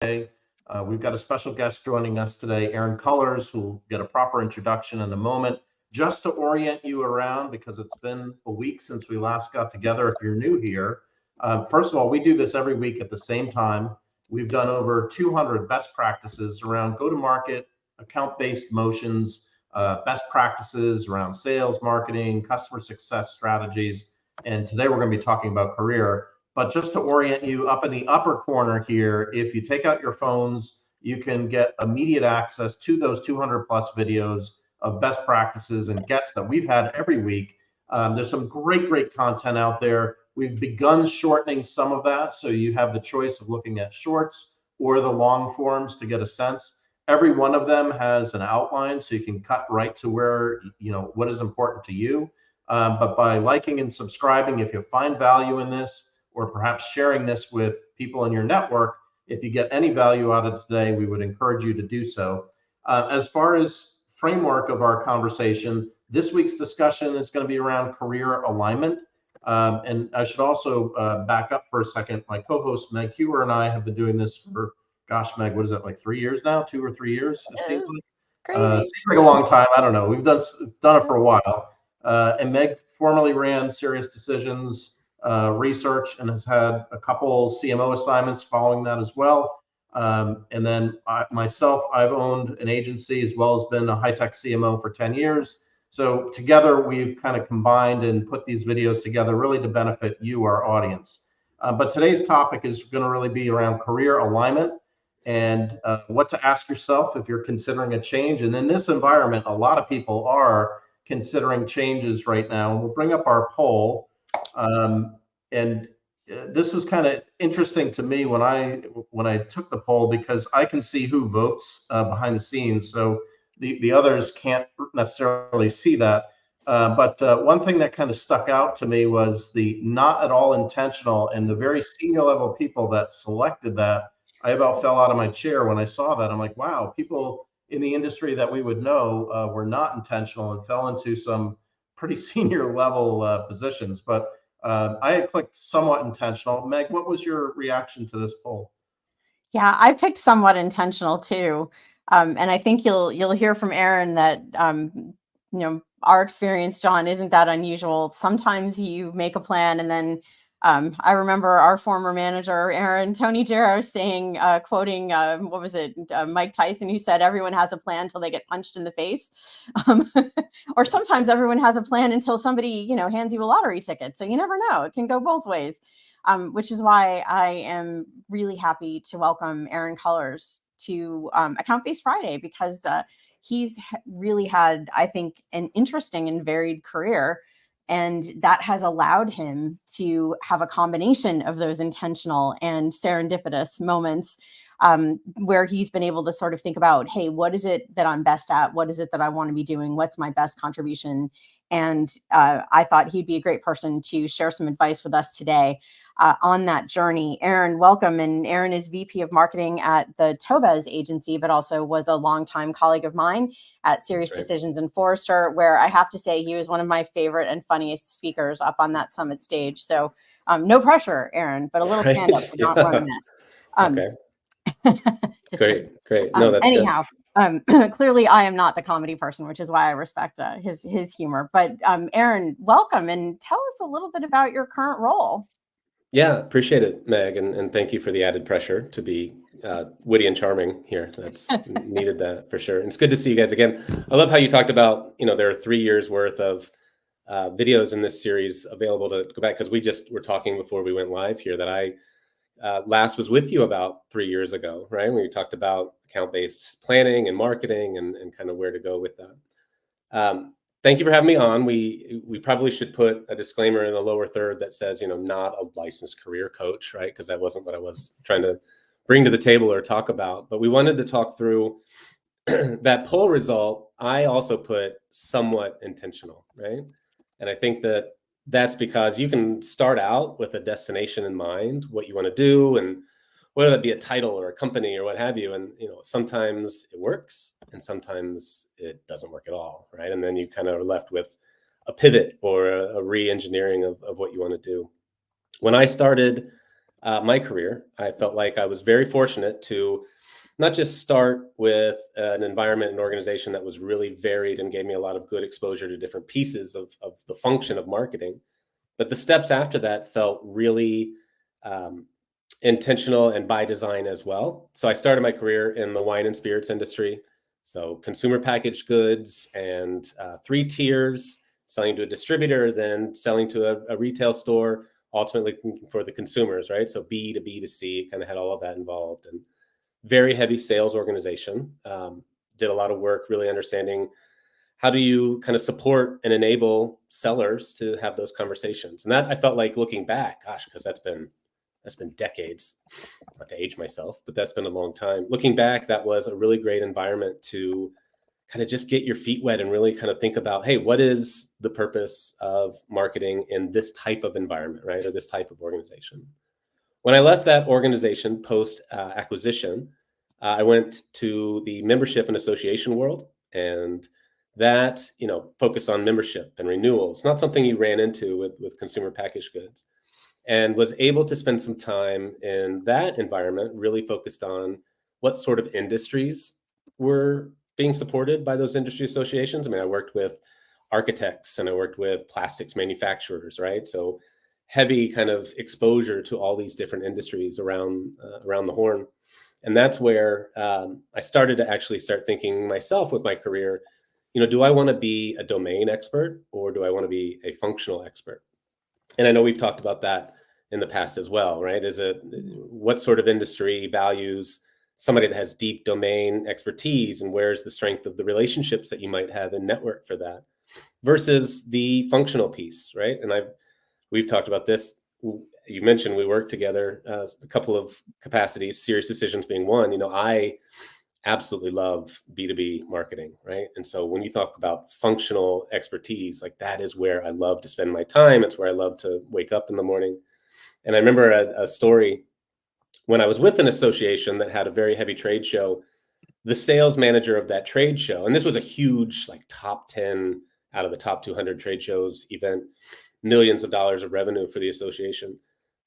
We've got a special guest joining us today, Aaron Cullers, who will get a proper introduction in a moment. Just to orient you around, because it's been a week since we last got together, if you're new here, first of all, we do this every week at the same time. We've done over 200 best practices around go-to-market, account-based motions, best practices around sales, marketing, customer success strategies. And today we're going to be talking about career. But just to orient you, up in the upper corner here, if you take out your phones, you can get immediate access to those 200 plus videos of best practices and guests that we've had every week. There's some great content out there. We've begun shortening some of that, so you have the choice of looking at shorts or the long forms to get a sense. Every one of them has an outline, so you can cut right to where, what is important to you. But by liking and subscribing, if you find value in this, or perhaps sharing this with people in your network, if you get any value out of today, we would encourage you to do so. As far as framework of our conversation, this week's discussion is going to be around career alignment. And I should also back up for a second. My co-host Meg Hewer and I have been doing this for, gosh, Meg, what is it, like 3 years now? 2 or 3 years? It seems like a long time. I don't know. We've done it for a while. And Meg formerly ran SiriusDecisions research and has had a couple CMO assignments following that as well. And then I've owned an agency as well as been a high-tech CMO for 10 years. So together we've kind of combined and put these videos together really to benefit you, our audience. But today's topic is going to really be around career alignment and what to ask yourself if you're considering a change. And in this environment, a lot of people are considering changes right now. And we'll bring up our poll. This was kind of interesting to me when I took the poll, because I can see who votes behind the scenes. So the others can't necessarily see that. But one thing that kind of stuck out to me was the not at all intentional, and the very senior level people that selected that. I about fell out of my chair when I saw that. I'm like, wow, people in the industry that we would know were not intentional and fell into some pretty senior level positions. But I had clicked somewhat intentional. Meg, what was your reaction to this poll? Yeah, I picked somewhat intentional too. And I think you'll hear from Aaron that, our experience, John, isn't that unusual. Sometimes you make a plan and then I remember our former manager, Aaron, Tony Jarrow, saying, quoting, Mike Tyson, who said, everyone has a plan until they get punched in the face. Or sometimes everyone has a plan until somebody, hands you a lottery ticket. So you never know. It can go both ways, which is why I am really happy to welcome Aaron Cullers to Account-Based Friday, because he's really had, I think, an interesting and varied career. And that has allowed him to have a combination of those intentional and serendipitous moments where he's been able to sort of think about, hey, what is it that I'm best at? What is it that I want to be doing? What's my best contribution? And I thought he'd be a great person to share some advice with us today on that journey. Aaron, welcome. And Aaron is VP of Marketing at the Toubes Agency, but also was a longtime colleague of mine at SiriusDecisions and Forrester, where I have to say he was one of my favorite and funniest speakers up on that summit stage. So no pressure, Aaron, but a little stand up for not running this. Okay. Great. No, that's anyhow. Clearly, I am not the comedy person, which is why I respect his humor. But Aaron, welcome, and tell us a little bit about your current role. Yeah, appreciate it, Meg, and thank you for the added pressure to be witty and charming here. That's needed that for sure. And it's good to see you guys again. I love how you talked about, there are 3 years worth of videos in this series available to go back, because we just were talking before we went live here that I last was with you about 3 years ago, right? When we talked about account-based planning and marketing and kind of where to go with that. Thank you for having me on. We probably should put a disclaimer in the lower third that says, not a licensed career coach, right? Because that wasn't what I was trying to bring to the table or talk about. But we wanted to talk through that poll result. I also put somewhat intentional, right? And I think that that's because you can start out with a destination in mind, what you want to do, and whether that be a title or a company or what have you. And, sometimes it works and sometimes it doesn't work at all, right? And then you kind of are left with a pivot or a re-engineering of what you want to do. When I started my career. I felt like I was very fortunate to not just start with an environment and organization that was really varied and gave me a lot of good exposure to different pieces of the function of marketing, but the steps after that felt really intentional and by design as well. So I started my career in the wine and spirits industry. So consumer packaged goods and 3 tiers, selling to a distributor, then selling to a retail store, ultimately for the consumers, right? So B to B to C, kind of had all of that involved, and very heavy sales organization. Did a lot of work really understanding how do you kind of support and enable sellers to have those conversations. And that, I felt like, looking back, gosh, because that's been decades, not to age myself, but that's been a long time. Looking back, that was a really great environment to kind of just get your feet wet and really kind of think about, hey, what is the purpose of marketing in this type of environment, right? Or this type of organization. When I left that organization post acquisition, I went to the membership and association world, and that, focused on membership and renewals, not something you ran into with consumer packaged goods, and was able to spend some time in that environment, really focused on what sort of industries were being supported by those industry associations. I mean, I worked with architects and I worked with plastics manufacturers, right? So heavy kind of exposure to all these different industries around the horn. And that's where I started to actually start thinking myself with my career, do I want to be a domain expert or do I want to be a functional expert? And I know we've talked about that in the past as well, right? What sort of industry values somebody that has deep domain expertise, and where's the strength of the relationships that you might have in network for that versus the functional piece, right? And we've talked about this. You mentioned we worked together a couple of capacities, SiriusDecisions being one. I absolutely love B2B marketing, right? And so when you talk about functional expertise, like that is where I love to spend my time. It's where I love to wake up in the morning. And I remember a story when I was with an association that had a very heavy trade show. The sales manager of that trade show, and this was a huge, like top 10 out of the top 200 trade shows event, millions of dollars of revenue for the association.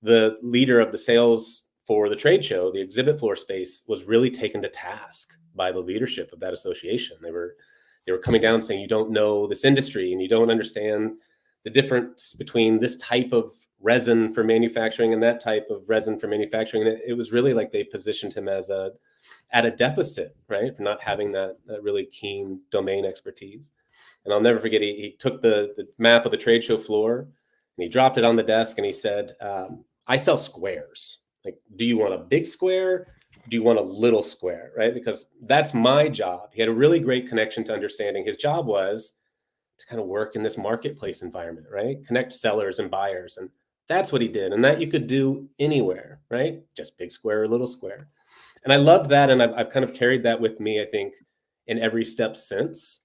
The leader of the sales for the trade show, the exhibit floor space, was really taken to task by the leadership of that association. They were coming down saying, you don't know this industry and you don't understand the difference between this type of resin for manufacturing and that type of resin for manufacturing. And it was really like they positioned him as at a deficit, right? For not having that really keen domain expertise. And I'll never forget, he took the map of the trade show floor and he dropped it on the desk and he said, I sell squares. Like, do you want a big square? Do you want a little square, right? Because that's my job. He had a really great connection to understanding his job was to kind of work in this marketplace environment, right? Connect sellers and buyers. And that's what he did. And that you could do anywhere, right? Just big square or little square. And I love that. And I've kind of carried that with me, I think, in every step since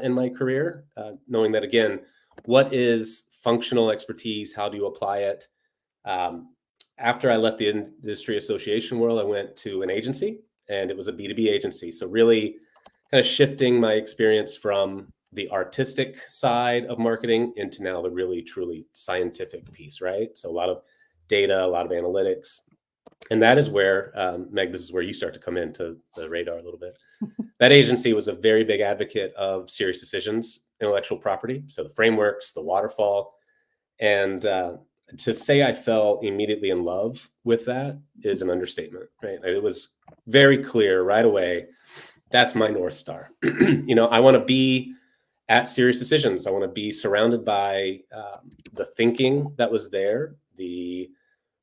in my career, knowing that, again, what is functional expertise? How do you apply it? After I left the industry association world, I went to an agency, and it was a B2B agency. So really kind of shifting my experience from the artistic side of marketing into now the really, truly scientific piece, right? So a lot of data, a lot of analytics. And that is where, Meg, this is where you start to come into the radar a little bit. That agency was a very big advocate of SiriusDecisions intellectual property. So the frameworks, the waterfall, and to say I fell immediately in love with that is an understatement, right? It was very clear right away. That's my North Star. I want to be at SiriusDecisions. I want to be surrounded by the thinking that was there, the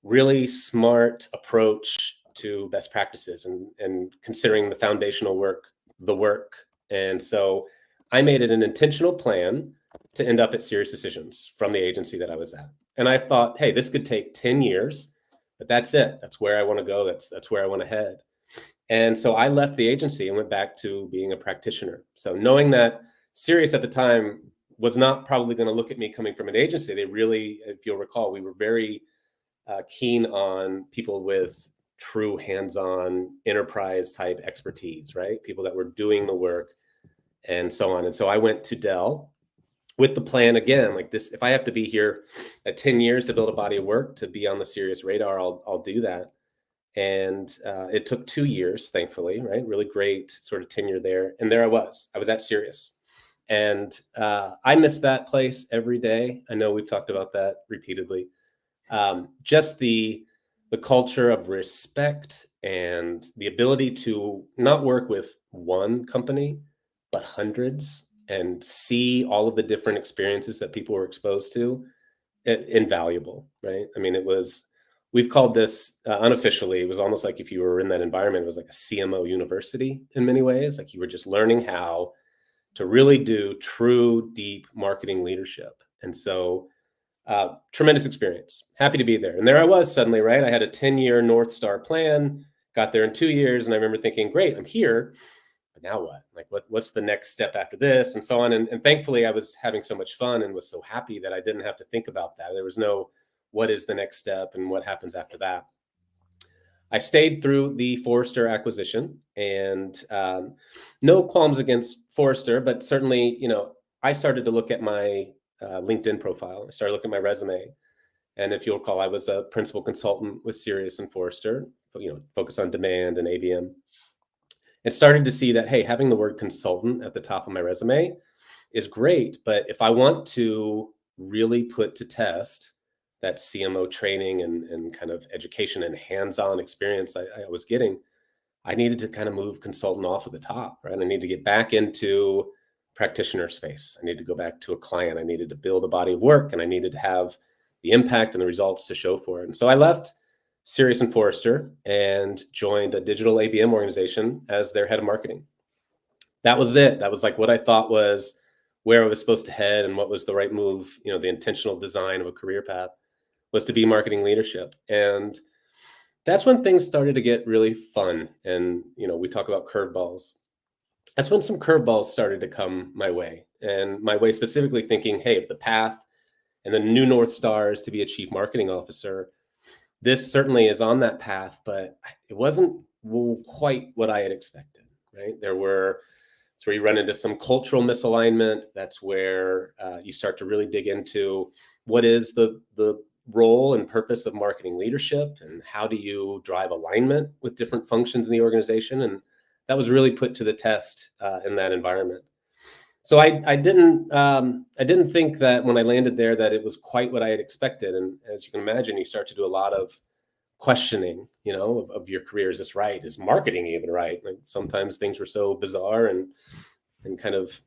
really smart approach to best practices and considering the foundational work, the work. And so I made it an intentional plan to end up at SiriusDecisions from the agency that I was at. And I thought, hey, this could take 10 years, but that's it. That's where I want to go. That's where I want to head. And so I left the agency and went back to being a practitioner. So knowing that Sirius at the time was not probably going to look at me coming from an agency, they really, if you'll recall, we were very keen on people with true hands-on enterprise type expertise, right? People that were doing the work and so on. And so I went to Dell, with the plan again, like this, if I have to be here at 10 years to build a body of work, to be on the Sirius radar, I'll do that. And it took 2 years, thankfully, right? Really great sort of tenure there. And there I was at Sirius. And I miss that place every day. I know we've talked about that repeatedly. Just the culture of respect and the ability to not work with one company, but hundreds, and see all of the different experiences that people were exposed to, invaluable, right? I mean, we've called this unofficially, it was almost like if you were in that environment, it was like a CMO university in many ways. Like you were just learning how to really do true, deep marketing leadership. And so tremendous experience. Happy to be there. And there I was suddenly, right? I had a 10-year North Star plan, got there in 2 years. And I remember thinking, great, I'm here. But now what? Like, what's the next step after this? And so on. And thankfully, I was having so much fun and was so happy that I didn't have to think about that. There was no, what is the next step and what happens after that? I stayed through the Forrester acquisition, and no qualms against Forrester, but certainly, I started to look at my LinkedIn profile. I started looking at my resume. And if you'll recall, I was a principal consultant with Sirius and Forrester, focused on demand and ABM. And started to see that, hey, having the word consultant at the top of my resume is great. But if I want to really put to test that CMO training and kind of education and hands-on experience I was getting, I needed to kind of move consultant off of the top, right? I need to get back into practitioner space. I need to go back to a client. I needed to build a body of work, and I needed to have the impact and the results to show for it. And so I left Sirius and Forrester and joined a digital ABM organization as their head of marketing. That was it. That was like what I thought was where I was supposed to head and what was the right move. The intentional design of a career path was to be marketing leadership. And that's when things started to get really fun. And, we talk about curveballs. That's when some curveballs started to come my way, and my way specifically thinking, hey, if the path and the new North Star is to be a chief marketing officer, this certainly is on that path, but it wasn't quite what I had expected, right? That's where you run into some cultural misalignment. That's where you start to really dig into what is the role and purpose of marketing leadership, and how do you drive alignment with different functions in the organization. And that was really put to the test in that environment. So I didn't think that when I landed there that it was quite what I had expected. And as you can imagine, you start to do a lot of questioning, of your career. Is this right? Is marketing even right? Like sometimes things were so bizarre and kind of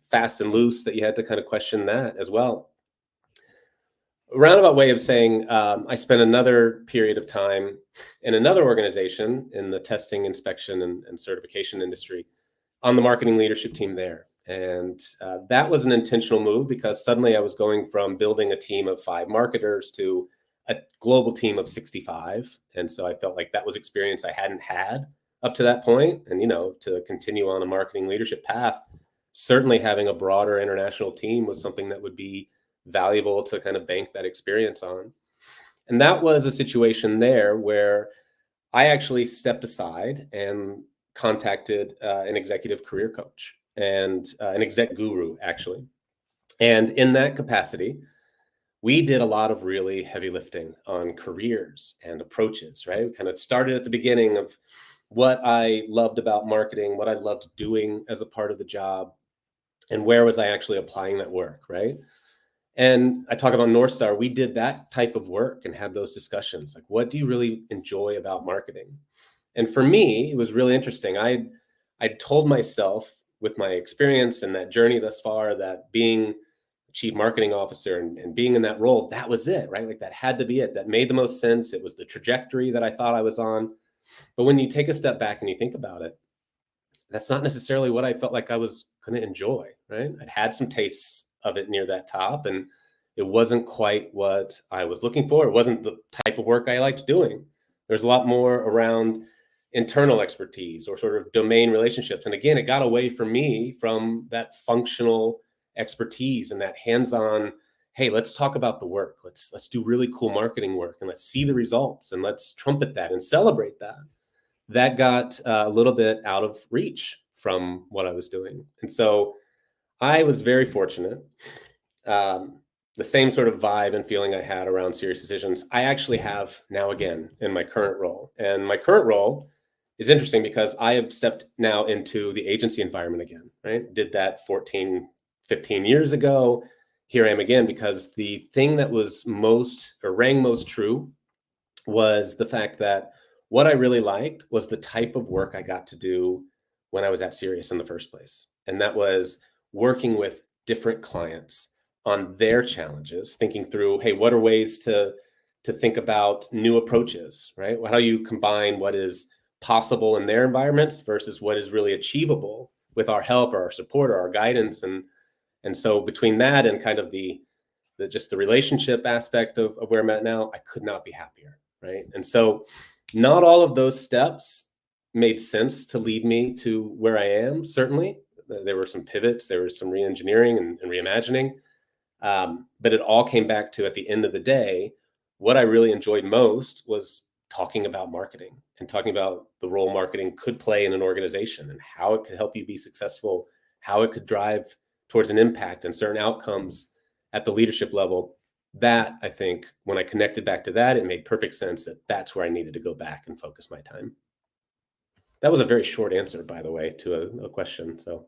fast and loose that you had to kind of question that as well. A roundabout way of saying, I spent another period of time in another organization in the testing, inspection, and certification industry on the marketing leadership team there. And that was an intentional move because suddenly I was going from building a team of 5 marketers to a global team of 65. And so I felt like that was experience I hadn't had up to that point. And, to continue on a marketing leadership path, certainly having a broader international team was something that would be valuable to kind of bank that experience on. And that was a situation there where I actually stepped aside and contacted an executive career coach and an exec guru, actually. And in that capacity, we did a lot of really heavy lifting on careers and approaches, right? We kind of started at the beginning of what I loved about marketing, what I loved doing as a part of the job, and where was I actually applying that work, right? And I talk about North Star. We did that type of work and had those discussions. Like, what do you really enjoy about marketing? And for me, it was really interesting. I told myself with my experience and that journey thus far that being chief marketing officer and being in that role, that was it, right? Like that had to be it. That made the most sense. It was the trajectory that I thought I was on. But when you take a step back and you think about it, that's not necessarily what I felt like I was going to enjoy, right? I'd had some tastes of it near that top, and it wasn't quite what I was looking for. It wasn't the type of work I liked doing. There's a lot more around internal expertise or sort of domain relationships. And again, it got away from me from that functional expertise and that hands-on, hey, let's talk about the work. Let's do really cool marketing work and let's see the results and let's trumpet that and celebrate that. That got a little bit out of reach from what I was doing. And so I was very fortunate the same sort of vibe and feeling I had around Serious Decisions, I actually have now again in my current role. And my current role is interesting because I have stepped now into the agency environment again, right? Did that 14, 15 years ago. Here I am again, because the thing that was most, or rang most true, was the fact that what I really liked was the type of work I got to do when I was at Sirius in the first place. And that was working with different clients on their challenges, thinking through, hey, what are ways to think about new approaches, right? How do you combine what is possible in their environments versus what is really achievable with our help or our support or our guidance. And so between that and kind of the just the relationship aspect of where I'm at now, I could not be happier, right? And so not all of those steps made sense to lead me to where I am. Certainly, there were some pivots, there was some re-engineering and reimagining, but it all came back to, at the end of the day, what I really enjoyed most was talking about marketing and talking about the role marketing could play in an organization and how it could help you be successful, how it could drive towards an impact and certain outcomes at the leadership level. That, I think, when I connected back to that, it made perfect sense that that's where I needed to go back and focus my time. That was a very short answer, by the way, to a question. So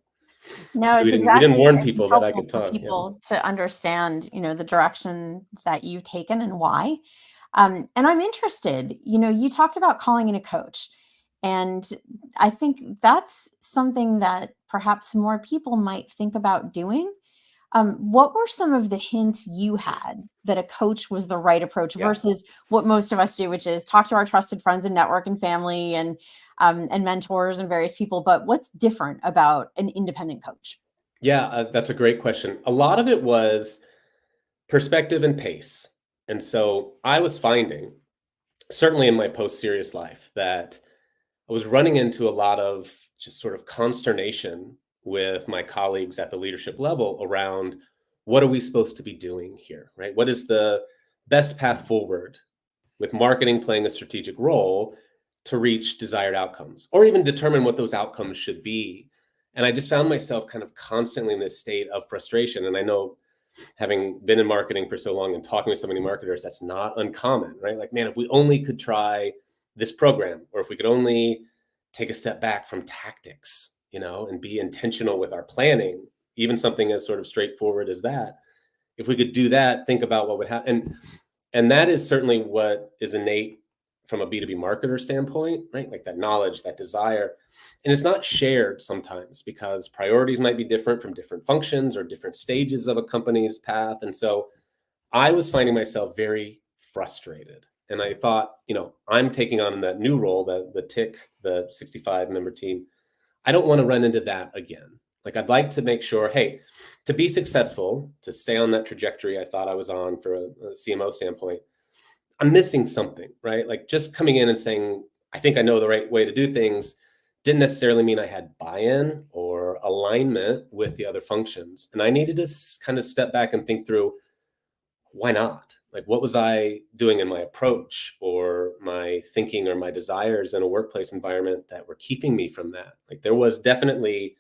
no, we didn't warn people that I could talk. People to understand, the direction that you've taken and why. And I'm interested, you talked about calling in a coach, and I think that's something that perhaps more people might think about doing. What were some of the hints you had that a coach was the right approach versus what most of us do, which is talk to our trusted friends and network and family and mentors and various people? But what's different about an independent coach? Yeah, that's a great question. A lot of it was perspective and pace. And so I was finding, certainly in my post-Sirius life, that I was running into a lot of just sort of consternation with my colleagues at the leadership level around what are we supposed to be doing here, right? What is the best path forward with marketing playing a strategic role to reach desired outcomes or even determine what those outcomes should be? And I just found myself kind of constantly in this state of frustration. And I know, having been in marketing for so long and talking with so many marketers, that's not uncommon, right? Like, man, if we only could try this program, or if we could only take a step back from tactics, and be intentional with our planning, even something as sort of straightforward as that. If we could do that, think about what would happen. And that is certainly what is innate from a B2B marketer standpoint, right? Like that knowledge, that desire. And it's not shared sometimes because priorities might be different from different functions or different stages of a company's path. And so I was finding myself very frustrated. And I thought, I'm taking on that new role, the TIC, the 65 member team. I don't want to run into that again. Like, I'd like to make sure, hey, to be successful, to stay on that trajectory I thought I was on for a CMO standpoint, I'm missing something, right? Like, just coming in and saying, I think I know the right way to do things didn't necessarily mean I had buy-in or alignment with the other functions. And I needed to kind of step back and think through, why not? Like, what was I doing in my approach or my thinking or my desires in a workplace environment that were keeping me from that? Like, there was definitely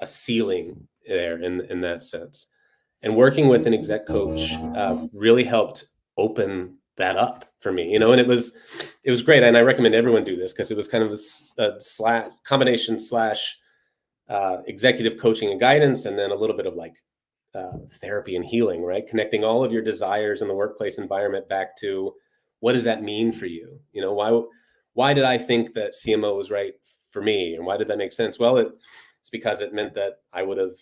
a ceiling there in that sense. And working with an exec coach really helped open that up for me, and it was great. And I recommend everyone do this because it was kind of a combination / executive coaching and guidance, and then a little bit of like therapy and healing, right? Connecting all of your desires in the workplace environment back to what does that mean for you? Why did I think that CMO was right for me? And why did that make sense? Well, it's because it meant that I would have,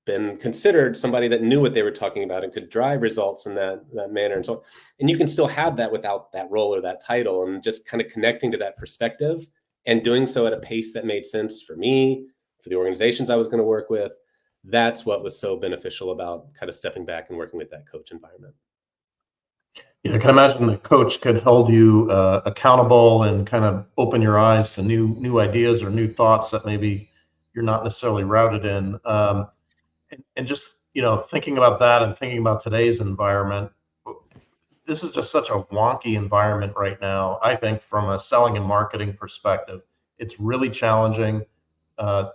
been considered somebody that knew what they were talking about and could drive results in that manner. And so, and you can still have that without that role or that title, and just kind of connecting to that perspective and doing so at a pace that made sense for me, for the organizations I was going to work with. That's what was so beneficial about kind of stepping back and working with that coach environment. Yeah, I can imagine the coach could hold you accountable and kind of open your eyes to new ideas or new thoughts that maybe you're not necessarily routed in. And just, thinking about that and thinking about today's environment, this is just such a wonky environment right now. I think from a selling and marketing perspective, it's really challenging.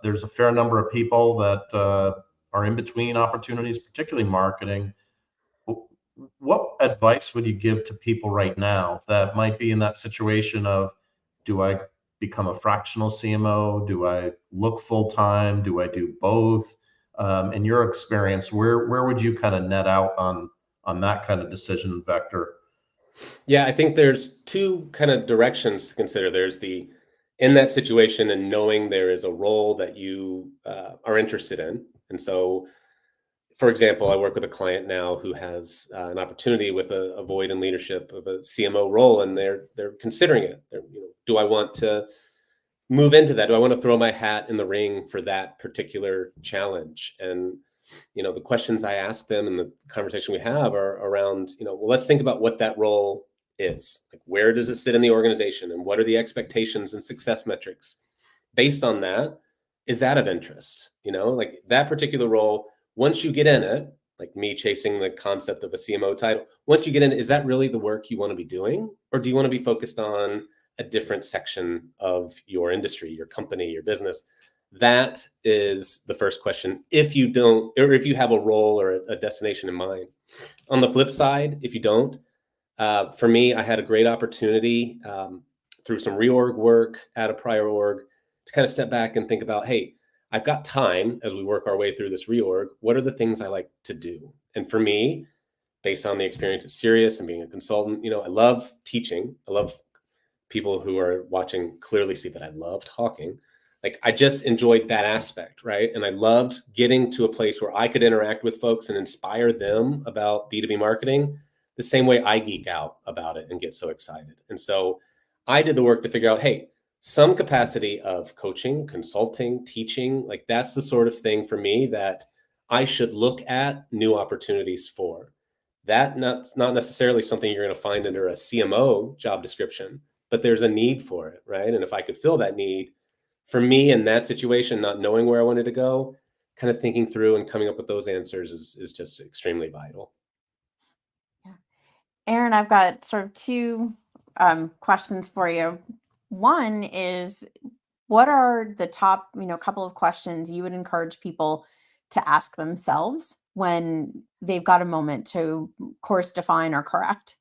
There's a fair number of people that are in between opportunities, particularly marketing. What advice would you give to people right now that might be in that situation of, do I become a fractional CMO? Do I look full time? Do I do both? In your experience, where would you kind of net out on that kind of decision vector? Yeah, I think there's two kind of directions to consider. There's the in that situation and knowing there is a role that you are interested in. And so, for example, I work with a client now who has an opportunity with a void in leadership of a CMO role, and they're considering it. Do I want to move into that? Do I want to throw my hat in the ring for that particular challenge? And the questions I ask them and the conversation we have are around, well, let's think about what that role is. Like, where does it sit in the organization, and what are the expectations and success metrics? Based on that, is that of interest? Like that particular role, once you get in it, like me chasing the concept of a CMO title, once you get in, is that really the work you want to be doing? Or do you want to be focused on a different section of your industry, your company, your business? That is the first question. If you don't, or if you have a role or a destination in mind. On the flip side, if you don't, for me, I had a great opportunity through some reorg work at a prior org to kind of step back and think about, hey, I've got time as we work our way through this reorg. What are the things I like to do? And for me, based on the experience at Sirius and being a consultant, I love teaching. I love people who are watching clearly see that I love talking. Like, I just enjoyed that aspect, right? And I loved getting to a place where I could interact with folks and inspire them about B2B marketing the same way I geek out about it and get so excited. And so I did the work to figure out, hey, some capacity of coaching, consulting, teaching, like that's the sort of thing for me that I should look at new opportunities for. That not necessarily something you're going to find under a CMO job description, but there's a need for it, right? And if I could fill that need, for me in that situation, not knowing where I wanted to go, kind of thinking through and coming up with those answers is just extremely vital. Yeah. Aaron, I've got sort of two questions for you. One is, what are the top, couple of questions you would encourage people to ask themselves when they've got a moment to course define or correct?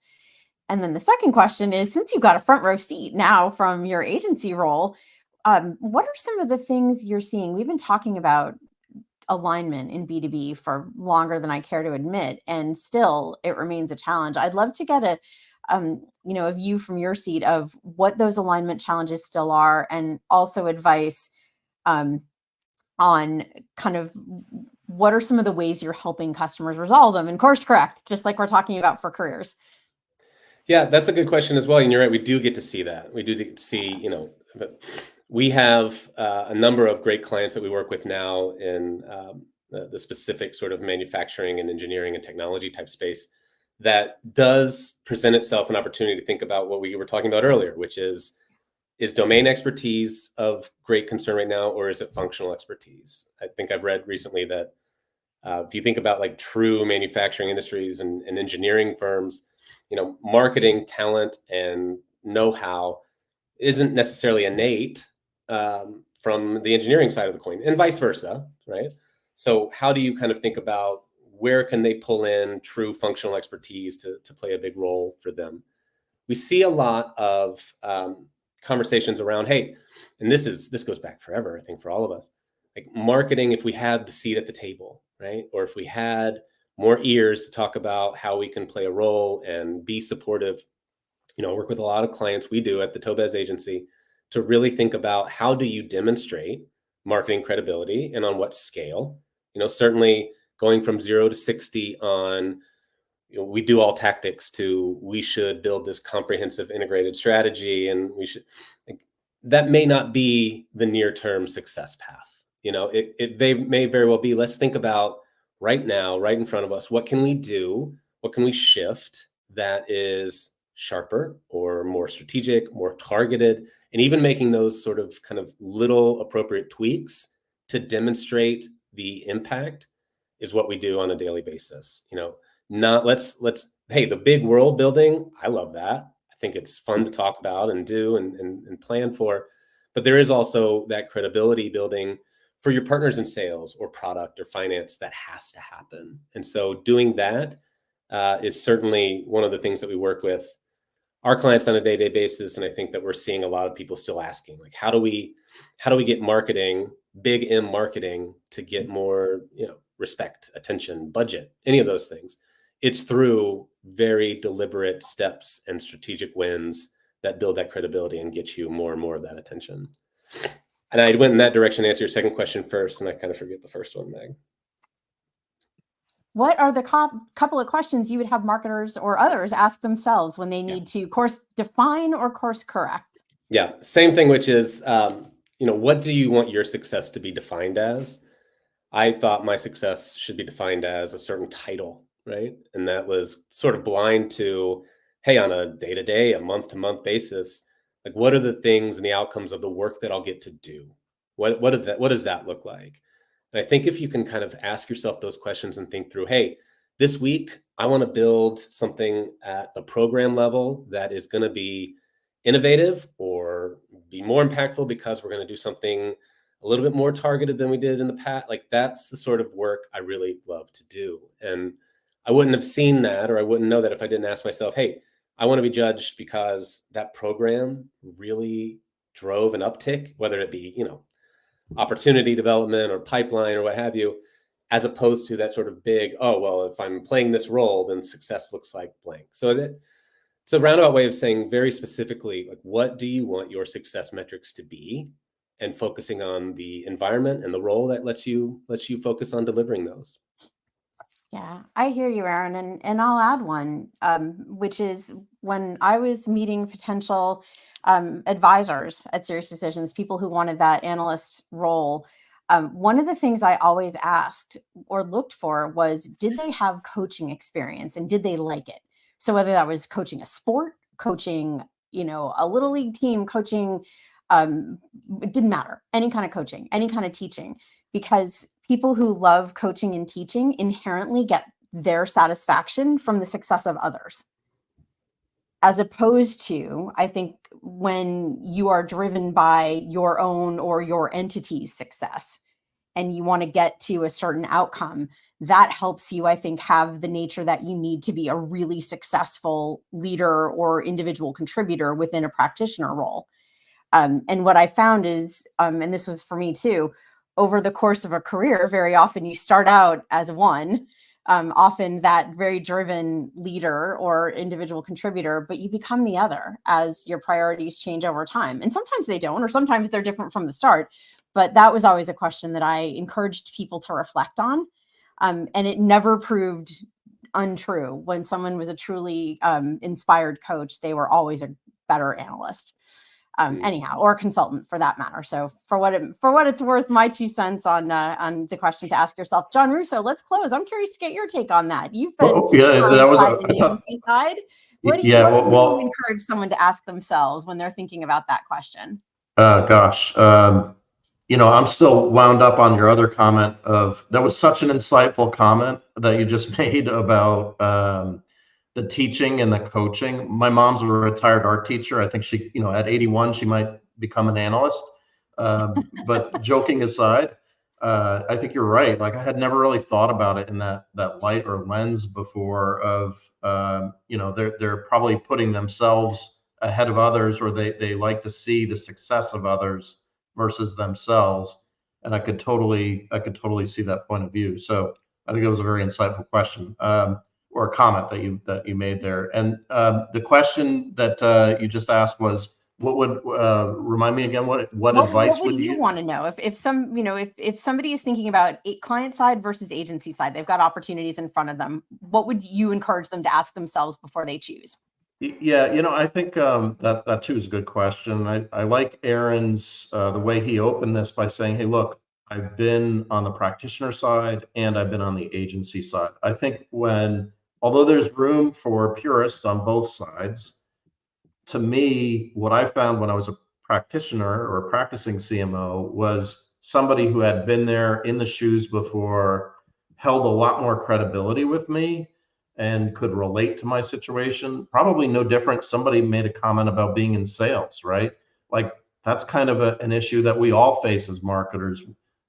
And then the second question is, since you've got a front row seat now from your agency role, what are some of the things you're seeing? We've been talking about alignment in B2B for longer than I care to admit, and still it remains a challenge. I'd love to get a view from your seat of what those alignment challenges still are, and also advice on kind of what are some of the ways you're helping customers resolve them and course correct, just like we're talking about for careers. Yeah, that's a good question as well. And you're right, we do get to see that. We do get to see, we have a number of great clients that we work with now in the specific sort of manufacturing and engineering and technology type space that does present itself an opportunity to think about what we were talking about earlier, which is domain expertise of great concern right now, or is it functional expertise? I think I've read recently that if you think about like true manufacturing industries and engineering firms, marketing talent and know-how isn't necessarily innate from the engineering side of the coin, and vice versa, right? So how do you kind of think about where can they pull in true functional expertise to play a big role for them? We see a lot of conversations around, hey, and this goes back forever, I think, for all of us, like marketing, if we had the seat at the table, right? Or if we had more ears to talk about how we can play a role and be supportive. Work with a lot of clients, we do at the Toubes Agency, to really think about how do you demonstrate marketing credibility and on what scale. Certainly going from 0 to 60 on, we do all tactics to we should build this comprehensive integrated strategy, and we should, that may not be the near-term success path. They may very well be, let's think about right now, right in front of us, what can we do? What can we shift that is sharper or more strategic, more targeted, and even making those sort of kind of little appropriate tweaks to demonstrate the impact is what we do on a daily basis. Not let's hey, the big world building, I love that. I think it's fun to talk about and do and plan for, but there is also that credibility building for your partners in sales or product or finance, that has to happen. And so doing that is certainly one of the things that we work with our clients on a day-to-day basis. And I think that we're seeing a lot of people still asking, like, how do we get marketing, big M marketing, to get more, respect, attention, budget, any of those things? It's through very deliberate steps and strategic wins that build that credibility and get you more and more of that attention. And I went in that direction to answer your second question first, and I kind of forget the first one, Meg. What are the couple of questions you would have marketers or others ask themselves when they need to course define or course correct? Yeah, same thing, which is, what do you want your success to be defined as? I thought my success should be defined as a certain title, right? And that was sort of blind to, hey, on a day-to-day, a month-to-month basis, like, what are the things and the outcomes of the work that I'll get to do? What does that look like? And I think if you can kind of ask yourself those questions and think through, hey, this week, I want to build something at the program level that is going to be innovative or be more impactful because we're going to do something a little bit more targeted than we did in the past. Like, that's the sort of work I really love to do. And I wouldn't have seen that, or I wouldn't know that if I didn't ask myself, hey, I want to be judged because that program really drove an uptick, whether it be, opportunity development or pipeline or what have you, as opposed to that sort of big, oh, well, if I'm playing this role, then success looks like blank. So it's a roundabout way of saying very specifically, like, what do you want your success metrics to be, and focusing on the environment and the role that lets you focus on delivering those. Yeah, I hear you, Aaron, and I'll add one, which is when I was meeting potential advisors at SiriusDecisions, people who wanted that analyst role. One of the things I always asked or looked for was, did they have coaching experience and did they like it? So whether that was coaching a sport, coaching, a little league team, coaching, it didn't matter, any kind of coaching, any kind of teaching, because people who love coaching and teaching inherently get their satisfaction from the success of others. As opposed to, I think, when you are driven by your own or your entity's success and you want to get to a certain outcome, that helps you, I think, have the nature that you need to be a really successful leader or individual contributor within a practitioner role. And what I found is, and this was for me too, over the course of a career, very often you start out as one, often that very driven leader or individual contributor, but you become the other as your priorities change over time. And sometimes they don't, or sometimes they're different from the start. But that was always a question that I encouraged people to reflect on. And it never proved untrue. When someone was a truly inspired coach, they were always a better analyst. Anyhow, or consultant for that matter. So for what it's worth, my 2 cents on the question to ask yourself. John Russo, let's close. I'm curious to get your take on that. You've been on the agency side. What do you encourage someone to ask themselves when they're thinking about that question? Gosh, I'm still wound up on your other comment that was such an insightful comment that you just made about the teaching and the coaching. My mom's a retired art teacher. I think she, at 81, she might become an analyst. But joking aside, I think you're right. Like, I had never really thought about it in that light or lens before of, they're probably putting themselves ahead of others, or they like to see the success of others versus themselves. And I could totally see that point of view. So I think it was a very insightful question. Or a comment that you made there. And the question that you just asked was, what would remind me again? What advice would you want to know if somebody is thinking about client side versus agency side? They've got opportunities in front of them. What would you encourage them to ask themselves before they choose? Yeah, I think that too is a good question. I like Aaron's the way he opened this by saying, hey, look, I've been on the practitioner side and I've been on the agency side. I think although there's room for purists on both sides, to me, what I found when I was a practitioner or a practicing CMO was somebody who had been there in the shoes before, held a lot more credibility with me, and could relate to my situation. Probably no different. Somebody made a comment about being in sales, right? Like, that's kind of an issue that we all face as marketers.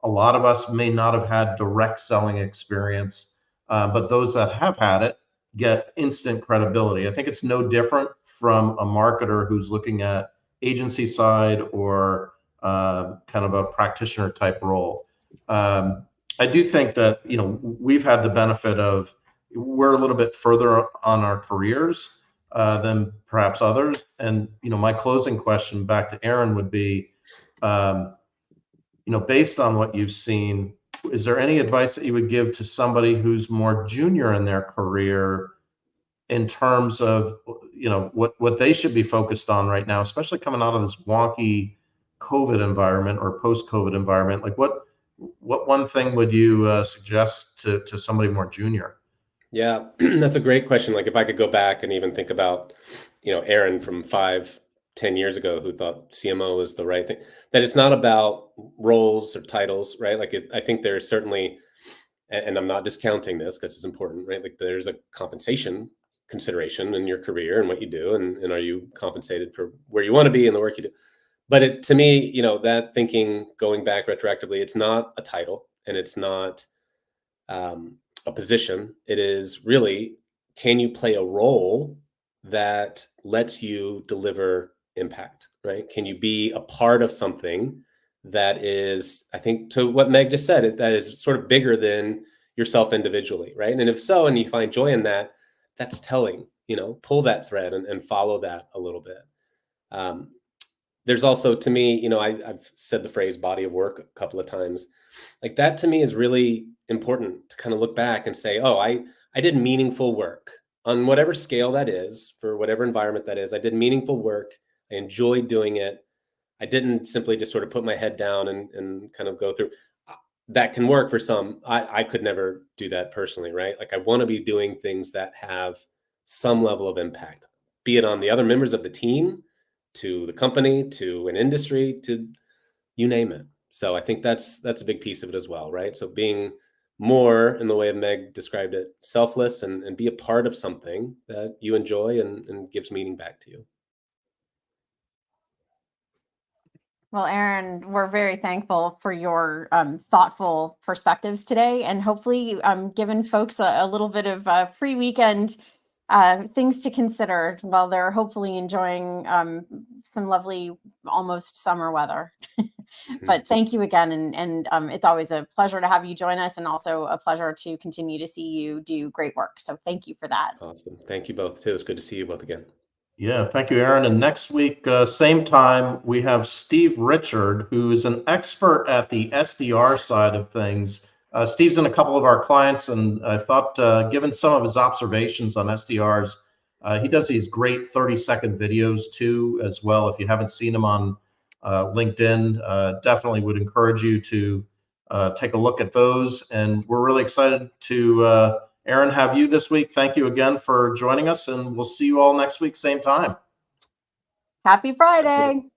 A lot of us may not have had direct selling experience, but those that have had it get instant credibility. I think it's no different from a marketer who's looking at agency side or kind of a practitioner type role. I do think that, you know, we've had the benefit of, we're a little bit further on our careers than perhaps others. And, you know, my closing question back to Aaron would be, you know, based on what you've seen, is there any advice that you would give to somebody who's more junior in their career in terms of, you know, what they should be focused on right now, especially coming out of this wonky COVID environment or post-COVID environment? Like what one thing would you suggest to somebody more junior? Yeah, that's a great question. Like if I could go back and even think about, you know, Aaron from 5-10 years ago who thought CMO was the right thing, that it's not about roles or titles, right? Like I think there's certainly, and I'm not discounting this because it's important, right? Like there's a compensation consideration in your career and what you do, and are you compensated for where you want to be and the work you do? But to me, you know, that thinking going back retroactively, it's not a title and it's not a position. It is really, can you play a role that lets you deliver impact, right? Can you be a part of something that is, I think to what Meg just said, that is sort of bigger than yourself individually, right? And if so, and you find joy in that, that's telling, you know, pull that thread and follow that a little bit. There's also, to me, you know, I've said the phrase body of work a couple of times. Like that to me is really important to kind of look back and say, oh, I did meaningful work on whatever scale that is, for whatever environment that is. I did meaningful work. I enjoyed doing it. I didn't simply just sort of put my head down and kind of go through. That can work for some. I could never do that personally, right? Like I want to be doing things that have some level of impact, be it on the other members of the team, to the company, to an industry, to you name it. So I think that's a big piece of it as well, right? So being more, in the way Meg described it, selfless and be a part of something that you enjoy and gives meaning back to you. Well, Aaron, we're very thankful for your thoughtful perspectives today, and hopefully given folks a little bit of free weekend things to consider while they're hopefully enjoying some lovely, almost summer weather. But thank you again, and it's always a pleasure to have you join us, and also a pleasure to continue to see you do great work. So thank you for that. Awesome. Thank you both too. It's good to see you both again. Yeah, thank you, Aaron. And next week, same time, we have Steve Richard, who is an expert at the SDR side of things. Steve's in a couple of our clients, and I thought, given some of his observations on SDRs, he does these great 30-second videos too, as well. If you haven't seen him on LinkedIn, definitely would encourage you to take a look at those. And we're really excited to Aaron, have you this week. Thank you again for joining us, and we'll see you all next week, same time. Happy Friday.